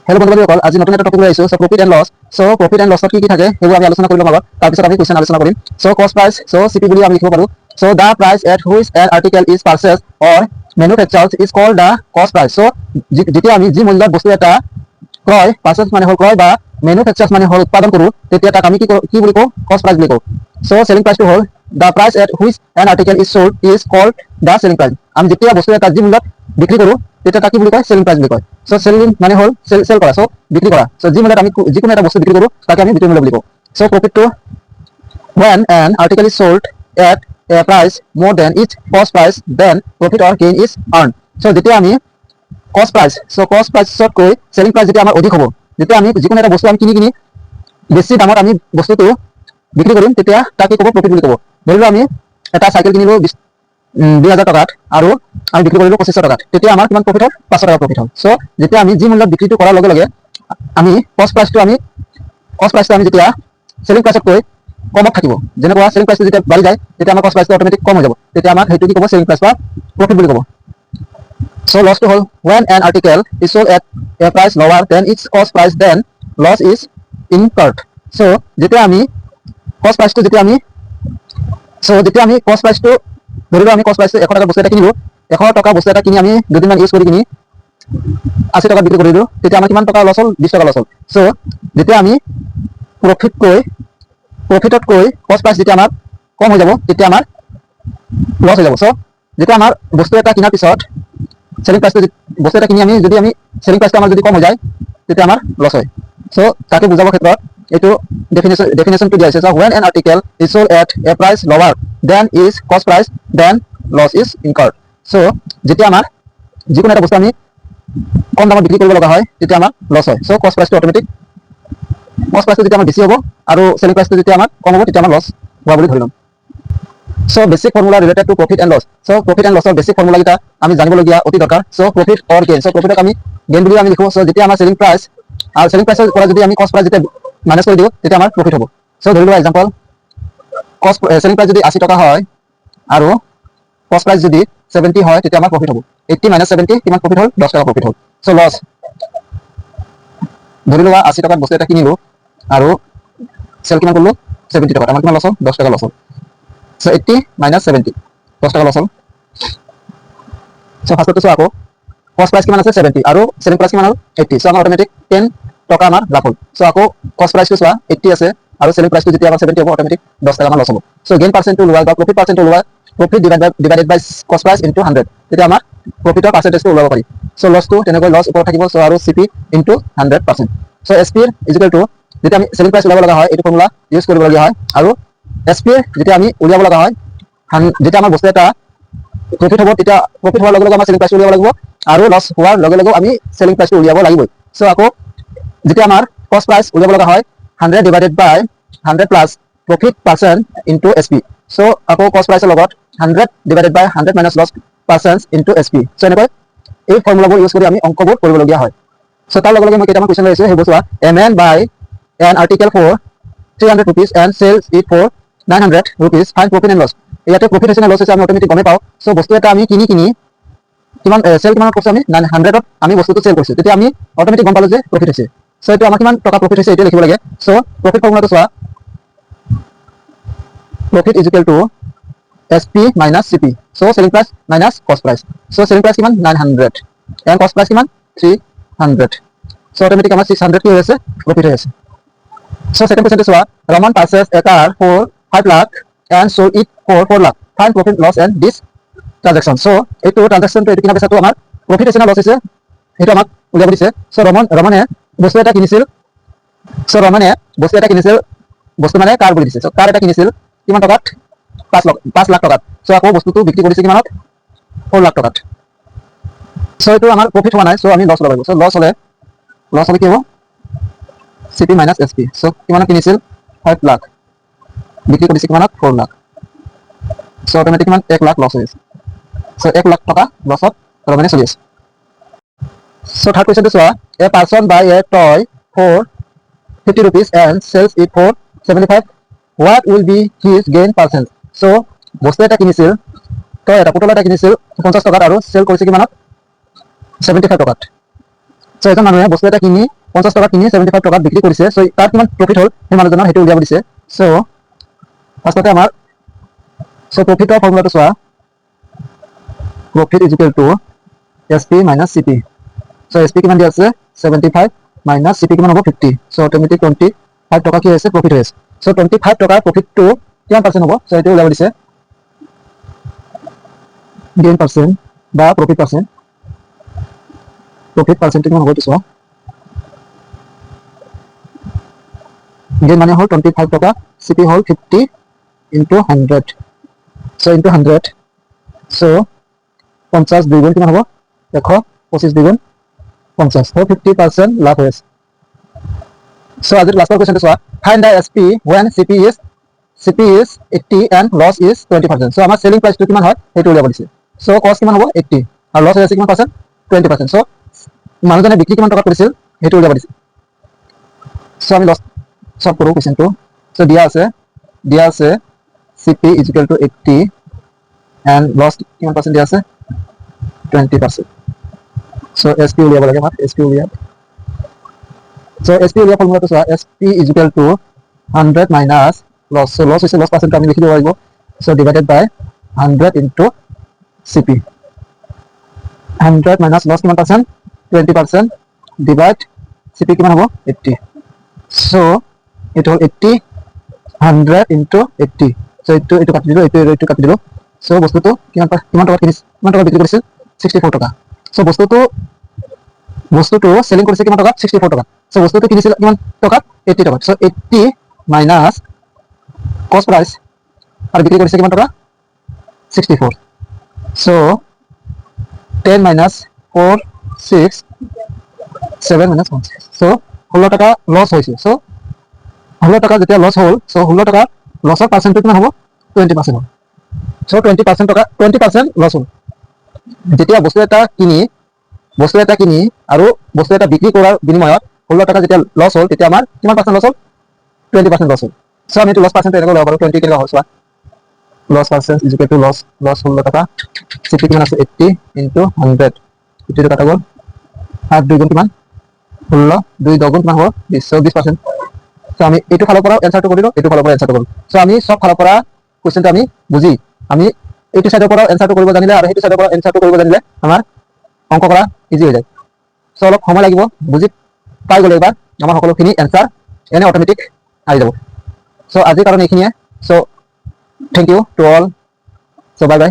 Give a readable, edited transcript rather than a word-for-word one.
Hello' বন্ধুসকল, আজি নতুন এটা টপিক লৈ আহিছোঁ। Profit and loss. Profit and লছত কি থাকে সেইবোৰ আমি আলোচনা কৰি ল'ম আগত, তাৰপিছত আমি কুৱেশ্যন আলোচনা কৰিম। কষ্ট প্ৰাইচ, চিপি বুলি আমি লিখিব পাৰোঁ। The price at which an article is purchase or manufactured is called the cost price. যেতিয়া আমি যি মূল্যত বস্তু এটা ক্ৰয়, পাৰ্চেজ মানে হ'ল ক্ৰয় বা মেনুফেকচাৰ্ড মানে হ'ল উৎপাদন কৰোঁ, তেতিয়া তাক আমি কি বুলি কওঁ? কষ্ট প্ৰাইচ বুলি কওঁ। চেলিং প্ৰাইচটো হ'ল the price at which an article is sold is called the selling price. আমি যেতিয়া বস্তু এটা যি মূল্যত বিক্ৰী কৰোঁ তেতিয়া তাক কি বুলি কয়? চেলিং প্ৰাইচ বুলি কয়। চেলিং মানে হ'ল চেল কৰা, বিক্ৰী কৰা। যি মূল্যত আমি যিকোনো এটা বস্তু বিক্ৰী কৰোঁ তাকে আমি বিক্ৰী মূল্য বুলি কওঁ। প্ৰফিটটো when an article is sold at a price more than its cost price, then profit or gain is earned. যেতিয়া আমি কষ্ট প্ৰাইচতকৈ চেলিং প্ৰাইচ যেতিয়া আমাৰ অধিক হ'ব, যেতিয়া আমি যিকোনো এটা বস্তু আমি কিনি বেছি দামত আমি বস্তুটো বিক্ৰী কৰিম, তেতিয়া তাকে ক'ব প্ৰফিট বুলি ক'ব। ধৰি লওক আমি এটা চাইকেল কিনিলোঁ 20,000 টকাত আৰু আমি বিক্ৰী কৰিলোঁ 2500 টকাত, তেতিয়া আমাৰ কিমান প্ৰফিট হ'ল? 500 টকা প্ৰফিট হ'ল। যেতিয়া আমি যি মূল্যত বিক্ৰীটো কৰাৰ লগে লগে আমি কষ্ট প্ৰাইচটো আমি যেতিয়া চেলিং প্ৰাইচতকৈ কমত থাকিব, যেনেকুৱা চেলিং প্ৰাইচটো যেতিয়া বাঢ়ি যায় তেতিয়া আমাৰ কষ্ট প্ৰাইচটো অট'মেটিক কম হৈ যাব, তেতিয়া আমাক সেইটো কি ক'ব? চেলিং প্ৰাইচ বা প্ৰফিট বুলি ক'ব। লছটো হ'ল when an article is sold at a price lower than its cost price, then loss is incurred. যেতিয়া আমি কষ্ট প্ৰাইচটো যেতিয়া আমি কষ্ট প্ৰাইচটো ধৰি লওক আমি কষ্ট প্ৰাইচটো 100 টকা বস্তু এটা কিনিলোঁ, 100 টকা বস্তু এটা কিনি আমি দুদিনমান ইউজ কৰি কিনি 80 টকা বিক্ৰী কৰিলোঁ, তেতিয়া আমাৰ কিমান টকা লছ হ'ল? 20 টকা লছ হ'ল। যেতিয়া আমি প্ৰফিটতকৈ কষ্ট প্ৰাইচ যেতিয়া আমাৰ কম হৈ যাব তেতিয়া আমাৰ লছ হৈ যাব। যেতিয়া আমাৰ বস্তু এটা কিনাৰ পিছত চেলিং প্ৰাইচটো বস্তু এটা কিনি যদি আমি চেলিং প্ৰাইচটো আমাৰ যদি কম হৈ যায় তেতিয়া আমাৰ লছ হয়। তাকে বুজাবৰ ক্ষেত্ৰত এইটো ডেফিনেশ্যনটো দিয়া হৈছে। when an article is sold at a price lower than its cost price, then loss is incurred. যেতিয়া আমাৰ যিকোনো এটা বস্তু আমি কম দামত বিক্ৰী কৰিব লগা হয় তেতিয়া আমাৰ লছ হয়। কষ্ট প্ৰাইচটো যেতিয়া আমাৰ বেছি হ'ব আৰু চেলিং প্ৰাইচটো যেতিয়া আমাৰ কম হ'ব তেতিয়া আমাৰ লছ হোৱা বুলি ধৰি ল'ম। Basic formula related to profit and loss. Profit and লছৰ বেছিক ফৰ্মুলাকেইটা আমি জানিবলগীয়া অতি দৰকাৰ। প্ৰফিট অৰ গেইন। প্ৰফিটক আমি গেইন বুলি আমি লিখোঁ। যেতিয়া আমাৰ চেলিং প্ৰাইচৰ পৰা যদি আমি কষ্ট প্ৰাইচ যেতিয়া মাইনাছ কৰি দিওঁ তেতিয়া আমাৰ প্ৰফিট হ'ব। ধৰি লোৱা এক্সাম্পল, চেলিং প্ৰাইচ যদি 80 টকা হয় আৰু কষ্ট প্ৰাইচ যদি 70 হয় তেতিয়া আমাৰ প্ৰফিট হ'ব। 80 - 70 কিমান প্ৰফিট হ'ল? 10 টকা প্ৰফিট হ'ল। লছ, ধৰি লোৱা 80 টকাত বস্তু এটা কিনিলোঁ আৰু চেল কিমান কৰিলোঁ? 70 টকাত, আমাৰ কিমান লছ হ'ল? 10 টকা লছ হ'ল। 80 - 70, 10 টকা লছ হ'ল। ফাৰ্ষ্টতে আকৌ কষ্ট প্ৰাইচ কিমান আছে? 70 আৰু চেলিং প্ৰাইচ কিমান হ'ল? 80। আমাৰ অট'মেটিক 10 টকা আমাৰ লাভ হ'ল। আকৌ কষ্ট প্ৰাইচটো 80 আছে আৰু চেলিং প্ৰাইচটো যেতিয়া আমাৰ 70 হ'ব, অট'মেটিক 10 টকা আমাৰ লছ হ'ব। গেইন পাৰ্চেণ্টটো ওলোৱা বা প্ৰফিট পাৰ্চেণ্টটো ওলোৱা, প্ৰফিট ডিভাইডেড বাই কষ্ট প্ৰাইচ ইনটু 100, তেতিয়া আমাৰ প্ৰফিটৰ পাৰ্চেণ্টেজটো ওলাব পাৰি। লছটো তেনেকৈ লছ ওপৰত থাকিব, আৰু চিপি ইনটু 100%। এছপিৰ ইকুৱেল টু, যেতিয়া আমি চেলিং প্ৰাইচ ওলাব লগা হয় এইটো ফৰ্মুলা ইউজ কৰিবলগীয়া হয়, আৰু এছপিৰ যেতিয়া আমি উলিয়াব লগা হয়, যেতিয়া আমাৰ বস্তু এটা প্ৰফিট হ'ব তেতিয়া প্ৰফিট হোৱাৰ লগে লগে আমাৰ চেলিং প্ৰাইচটো উলিয়াব লাগিব, আৰু লছ হোৱাৰ লগে লগে আমি চেলিং প্ৰাইচটো উলিয়াব লাগিবই। আকৌ যেতিয়া আমাৰ কষ্ট প্ৰাইচ উলিয়াব লগা হয় 100 divided by 100 plus profit percent into SP. আকৌ কষ্ট প্ৰাইচৰ লগত 100 divided by 100 minus loss percent into SP. এনেকৈ এই ফৰ্মুলাবোৰ ইউজ কৰি আমি অংকবোৰ কৰিবলগীয়া হয়। তাৰ লগে লগে মই কেইটামান কুৱেশ্যন লৈছোঁ, সেইবোৰ চোৱা। A man buy an article for 300 rupees and sells it for 900 rupees, find profit and loss. ইয়াতে প্ৰফিট হৈছে নে লছ হৈছে আমি অট'মেটিক গমেই পাওঁ। বস্তু এটা আমি কিনি কিমান চেল কিমানত কৰিছোঁ? আমি 900ত আমি বস্তুটো চেল কৰিছোঁ, তেতিয়া আমি অট'মেটিক গম পালোঁ যে প্ৰফিট হৈছে। এইটো আমাৰ কিমান টকা প্ৰফিট হৈছে এইটো লিখিব লাগে। প্ৰফিট ফৰ্মুলাটো চোৱা, profit is equal to SP minus CP. Selling price minus cost price. Selling price কিমান? 900 এণ্ড কষ্ট প্ৰাইচ কিমান? 300। অট'মেটিক আমাৰ 600 কি হৈ আছে? প্ৰফিট হৈ আছে। ছেকেণ্ড কুৱেশ্যনটো চোৱা, Raman purchase a car for 5 lakh and sold it for 4 lakh, find profit loss and this transaction. এইটো ট্ৰানজেকশ্যনটো এইটো কিনা বেচাটো আমাৰ প্ৰফিট হৈছে নে লছ হৈছে সেইটো আমাক উলিয়াব দিছে। ৰমনে বস্তু এটা কিনিছিল। বস্তু মানে কাৰ বুলি দিছে। কাৰ এটা কিনিছিল কিমান টকাত? 5 লাখ টকাত। আকৌ বস্তুটো বিক্ৰী কৰিছে কিমানত? 4 লাখ টকাত। এইটো আমাৰ প্ৰফিট হোৱা নাই, আমি লছ ল'ব লাগিব। লছ হ'লে কি হ'ব? চিপি মাইনাছ এছপি। কিমানত কিনিছিল? 5 লাখ, বিক্ৰী কৰিছে কিমানত? 4 লাখ। অট'মেটিক কিমান? 1 লাখ লছ হৈ আছে। 1 লাখ টকা লছত ৰমনে চলি আছে। থাৰ্ড কুৱেশ্যনটো চোৱা, a person buy a toy for 50 rupees and sells it for 75, what will be his gain percent. বস্তু এটা কিনিছিল, পুতলা এটা কিনিছিল 50 টকাত আৰু চেল কৰিছে কিমানত? 75 টকাত। চ' এজন মানুহে বস্তু এটা কিনি 50 টকা কিনি 75 টকাত বিক্ৰী কৰিছে। চ' তাৰ কিমান প্ৰফিট হ'ল সেই মানুহজনৰ সেইটো উলিয়াব দিছে। চ' ফাৰ্ষ্টতে আমাৰ প্ৰফিটৰ ফৰ্মুলাটো চোৱা, profit is equal two SP minus CP। So' SP কিমান দিয়া আছে 75 মাইনাছ CP কিমান হ'ব 50। চ' অট'মেটিক 25 টকা কি হৈছে প্ৰফিট হৈ আছে। চ' 25 টকাৰ প্ৰফিটটো কিমান পাৰ্চেণ্ট হ'ব, চ' এইটো উলিয়াব দিছে গেইন পাৰ্চেণ্ট বা প্ৰফিট পাৰ্চেণ্ট। প্ৰফিট পাৰ্চেণ্টটো কিমান হ'ব এইটো চোৱা, গেইন মানে হ'ল 25 টকা, CP হ'ল 50 ইনটু 100। চ' ইনটু 100, চ' 50 দুইগুণ কিমান হ'ব 125 দুইগুণ 50, চ' 50% লাভ হৈ আছে। চ' আজিৰ লাষ্টৰ কুৱেশ্যনটো চোৱা, find the SP when CP is 80 and loss is 20%। চ' আমাৰ চেলিং প্ৰাইচটো কিমান হয় সেইটো উলিয়াব দিছে। চ' কষ্ট কিমান হ'ব 80 আৰু লছ হৈ আছে কিমান পাৰ্চেণ্ট 20%। চ' মানুহজনে বিক্ৰী কিমান টকা কৰিছিল সেইটো উলিয়াব দিছে। চ' আমি লছ চলভ কৰোঁ কুৱেশ্যনটো। চ' দিয়া আছে CP is equal to 80 and loss কিমান পাৰ্চেণ্ট দিয়া আছে 20%। চ' SP উলিয়াব লাগে আমাৰ, SP উলিয়াব। চ' SP উলিয়াব ফৰ্মুলাটো চোৱা, SP is equal to 100 minus loss. So' loss হৈছে লছ পাৰ্চেণ্টটো আমি লিখি দিব লাগিব। So' divided by 100 into CP। 100 minus loss কিমান পাৰ্চেণ্ট 20% ডিভাইড CP কিমান হ'ব 80। চ' এইটো হ'ল 80 100 ইনটু 80। চ' এইটো কাটি দিলোঁ, এইটো কাটি দিলোঁ। চ' বস্তুটো কিমান টকাত বিক্ৰী কৰিছিল 64 টকা। চ' বস্তুটো চেলিং কৰিছে কিমান টকাত 64 টকা। চ' বস্তুটো কিনিছিল কিমান টকাত 80 টকাত। চ' 80 মাইনাছ কষ্ট প্ৰাইচ আৰু বিক্ৰী কৰিছে কিমান টকা 64। চ' 10 মাইনাছ 4 6 7 মাইনাছ 1 চ' 16 টকা লছ হৈছে। চ' 16 টকা যেতিয়া লছ হ'ল, চ' 16 টকা লছৰ পাৰ্চেণ্টটো কিমান হ'ব 20% হ'ল। চ' 20% লছ হ'ল। যেতিয়া বস্তু এটা কিনি আৰু বস্তু এটা বিক্ৰী কৰাৰ বিনিময়ত 16 টকা যেতিয়া লছ হ'ল, তেতিয়া আমাৰ কিমান পাৰ্চেণ্ট লছ হ'ল 20% লছ হ'ল। চ' আমি এইটো লছ পাৰ্চেণ্টটো এনেকৈ ল'ব পাৰোঁ 20 কেনেকুৱা হ'ল চোৱা, loss percent is equal to loss 16 টকা, CP কিমান আছে 80 ইনটু 100, 80 কাটা গ'ল 8 দুইগুণ কিমান 16, 2 দহগুণ কিমান হ'ব 20, চ' 20%। চ' আমি এইটো ফালৰ পৰাও এনচাৰটো কৰিলোঁ, এইটো ফালৰ পৰা এনচাৰটো কৰিলোঁ। চ' আমি চব ফালৰ পৰা কুৱেশ্যনটো আমি বুজি আমি এইটো চাইডৰ পৰাও এনচাৰটো কৰিব জানিলে আৰু সেইটো চাইডৰ পৰা এনচাৰটো কৰিব জানিলে আমাৰ অংক কৰা ইজি হৈ যায়। চ' অলপ সময় লাগিব, বুজি পাই গ'লে এইবাৰ আমাৰ সকলোখিনি এনচাৰ এনে অট'মেটিক আহি যাব। চ' আজিৰ কাৰণে এইখিনিয়ে। So' thank you to all. So' bye by.